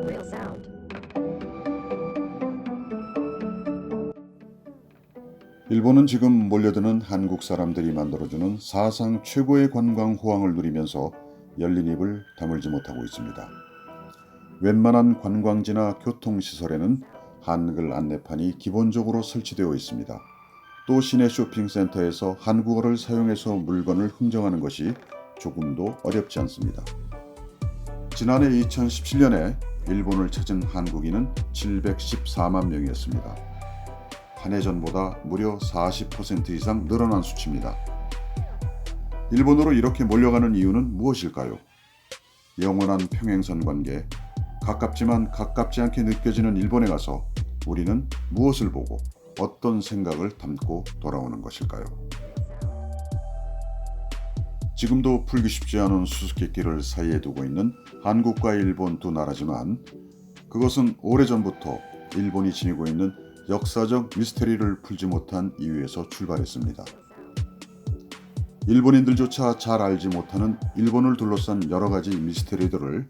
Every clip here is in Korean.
Real sound. 일본은 지금 몰려드는 한국 사람들이 만들어주는 사상 최고의 관광 호황을 누리면서 열린 입을 다물지 못하고 있습니다. 웬만한 관광지나 교통시설에는 한글 안내판이 기본적으로 설치되어 있습니다. 또 시내 쇼핑센터에서 한국어를 사용해서 물건을 흥정하는 것이 조금도 어렵지 않습니다. 지난해 2017년에 일본을 찾은 한국인은 714만 명이었습니다. 한 해 전보다 무려 40% 이상 늘어난 수치입니다. 일본으로 이렇게 몰려가는 이유는 무엇일까요? 영원한 평행선 관계, 가깝지만 가깝지 않게 느껴지는 일본에 가서 우리는 무엇을 보고 어떤 생각을 담고 돌아오는 것일까요? 지금도 풀기 쉽지 않은 수수께끼를 사이에 두고 있는 한국과 일본 두 나라지만 그것은 오래전부터 일본이 지니고 있는 역사적 미스테리를 풀지 못한 이유에서 출발했습니다. 일본인들조차 잘 알지 못하는 일본을 둘러싼 여러 가지 미스테리들을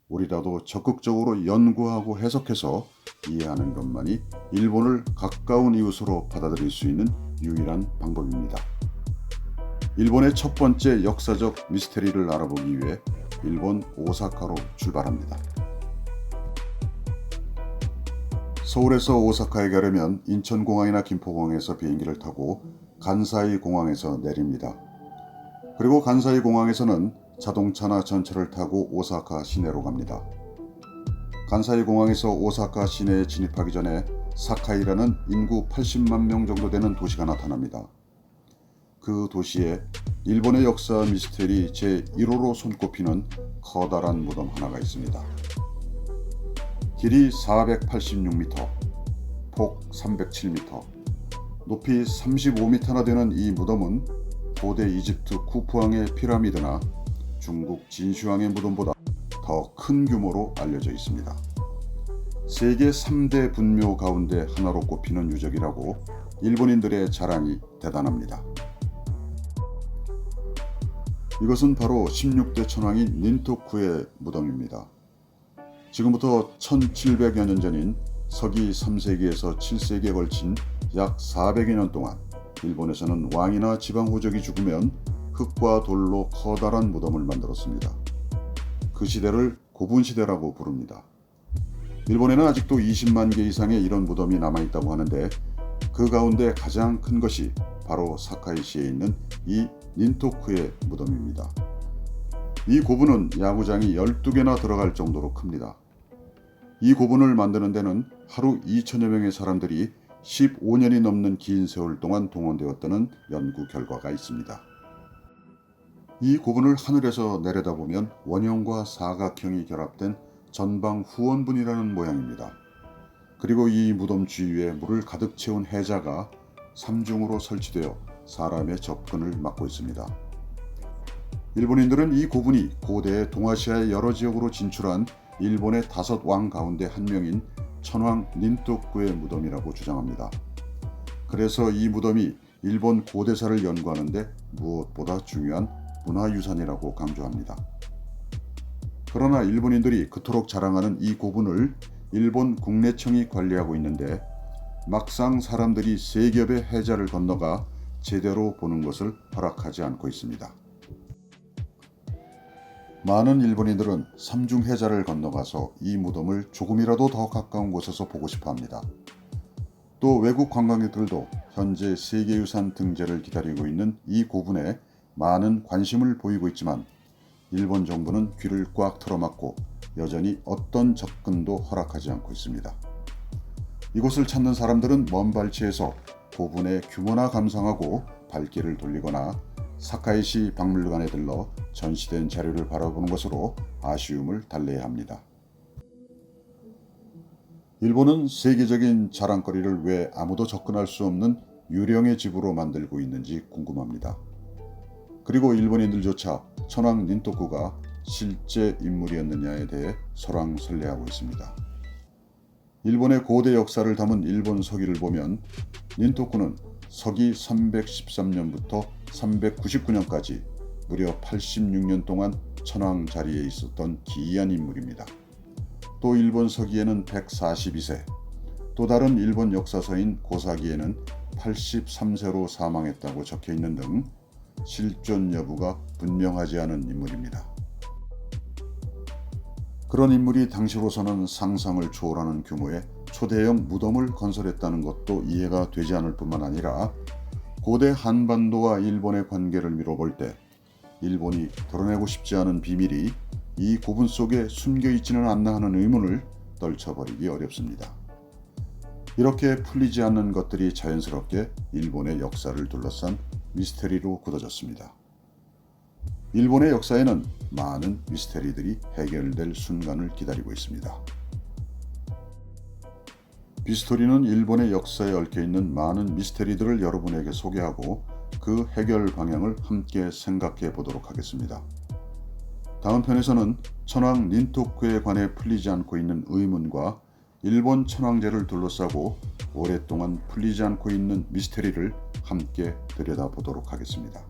우리라도 적극적으로 연구하고 해석해서 이해하는 것만이 일본을 가까운 이웃으로 받아들일 수 있는 유일한 방법입니다. 일본의 첫 번째 역사적 미스테리를 알아보기 위해 일본 오사카로 출발합니다. 서울에서 오사카에 가려면 인천공항이나 김포공항에서 비행기를 타고 간사이 공항에서 내립니다. 그리고 간사이 공항에서는 자동차나 전철을 타고 오사카 시내로 갑니다. 간사이 공항에서 오사카 시내에 진입하기 전에 사카이라는 인구 80만 명 정도 되는 도시가 나타납니다. 그 도시에 일본의 역사 미스테리 제1호로 손꼽히는 커다란 무덤 하나가 있습니다. 길이 486m, 폭 307m, 높이 35m나 되는 이 무덤은 고대 이집트 쿠프왕의 피라미드나 중국 진슈왕의 무덤보다 더 큰 규모로 알려져 있습니다. 세계 3대 분묘 가운데 하나로 꼽히는 유적이라고 일본인들의 자랑이 대단합니다. 이것은 바로 16대 천왕인 닌토쿠의 무덤입니다. 지금부터 1700여 년 전인 서기 3세기에서 7세기에 걸친 약 400여 년 동안 일본에서는 왕이나 지방 호적이 죽으면 흙과 돌로 커다란 무덤을 만들었습니다. 그 시대를 고분시대라고 부릅니다. 일본에는 아직도 20만 개 이상의 이런 무덤이 남아있다고 하는데 그 가운데 가장 큰 것이 바로 사카이시에 있는 이 닌토쿠의 무덤입니다. 이 고분은 야구장이 12개나 들어갈 정도로 큽니다. 이 고분을 만드는 데는 하루 2천여 명의 사람들이 15년이 넘는 긴 세월 동안 동원되었다는 연구 결과가 있습니다. 이 고분을 하늘에서 내려다보면 원형과 사각형이 결합된 전방 후원분이라는 모양입니다. 그리고 이 무덤 주위에 물을 가득 채운 해자가 삼중으로 설치되어 사람의 접근을 막고 있습니다. 일본인들은 이 고분이 고대 동아시아의 여러 지역으로 진출한 일본의 5왕 가운데 한 명인 천왕 닌토쿠의 무덤이라고 주장합니다. 그래서 이 무덤이 일본 고대사를 연구하는데 무엇보다 중요한 문화유산이라고 강조합니다. 그러나 일본인들이 그토록 자랑하는 이 고분을 일본 국내청이 관리하고 있는데 막상 사람들이 세 겹의 해자를 건너가 제대로 보는 것을 허락하지 않고 있습니다. 많은 일본인들은 삼중해자를 건너가서 이 무덤을 조금이라도 더 가까운 곳에서 보고 싶어 합니다. 또 외국 관광객들도 현재 세계유산 등재를 기다리고 있는 이 고분에 많은 관심을 보이고 있지만 일본 정부는 귀를 꽉 틀어막고 여전히 어떤 접근도 허락하지 않고 있습니다. 이곳을 찾는 사람들은 먼 발치에서 고분의 규모나 감상하고 발길을 돌리거나 사카이시 박물관에 들러 전시된 자료를 바라보는 것으로 아쉬움을 달래야 합니다. 일본은 세계적인 자랑거리를 왜 아무도 접근할 수 없는 유령의 집으로 만들고 있는지 궁금합니다. 그리고 일본인들조차 천왕 닌토쿠가 실제 인물이었느냐에 대해 설왕설래하고 있습니다. 일본의 고대 역사를 담은 일본 서기를 보면 닌토쿠는 서기 313년부터 399년까지 무려 86년 동안 천황 자리에 있었던 기이한 인물입니다. 또 일본 서기에는 142세, 또 다른 일본 역사서인 고사기에는 83세로 사망했다고 적혀 있는 등 실존 여부가 분명하지 않은 인물입니다. 그런 인물이 당시로서는 상상을 초월하는 규모의 초대형 무덤을 건설했다는 것도 이해가 되지 않을 뿐만 아니라 고대 한반도와 일본의 관계를 미뤄볼 때 일본이 드러내고 싶지 않은 비밀이 이 고분 속에 숨겨 있지는 않나 하는 의문을 떨쳐버리기 어렵습니다. 이렇게 풀리지 않는 것들이 자연스럽게 일본의 역사를 둘러싼 미스테리로 굳어졌습니다. 일본의 역사에는 많은 미스테리들이 해결될 순간을 기다리고 있습니다. 비스토리는 일본의 역사에 얽혀있는 많은 미스테리들을 여러분에게 소개하고 그 해결 방향을 함께 생각해 보도록 하겠습니다. 다음 편에서는 천황 닌토쿠에 관해 풀리지 않고 있는 의문과 일본 천황제를 둘러싸고 오랫동안 풀리지 않고 있는 미스테리를 함께 들여다보도록 하겠습니다.